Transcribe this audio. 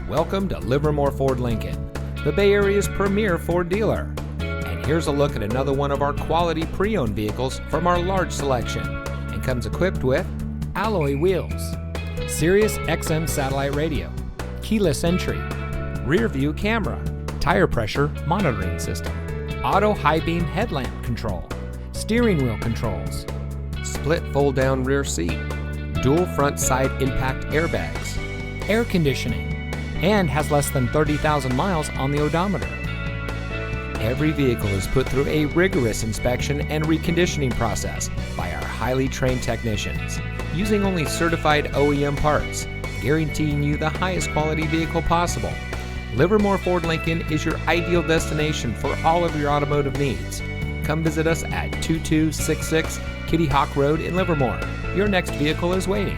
welcome to Livermore Ford Lincoln, the Bay Area's premier Ford dealer. And here's a look at another one of our quality pre-owned vehicles from our large selection, and comes equipped with alloy wheels, Sirius XM satellite radio, keyless entry, rear view camera, tire pressure monitoring system, auto high beam headlamp control, steering wheel controls, split fold down rear seat, dual front side impact airbags, air conditioning, and has less than 30,000 miles on the odometer. Every vehicle is put through a rigorous inspection and reconditioning process by our highly trained technicians, using only certified OEM parts, guaranteeing you the highest quality vehicle possible. Livermore Ford Lincoln is your ideal destination for all of your automotive needs. Come visit us at 2266 Kittyhawk Road in Livermore. Your next vehicle is waiting.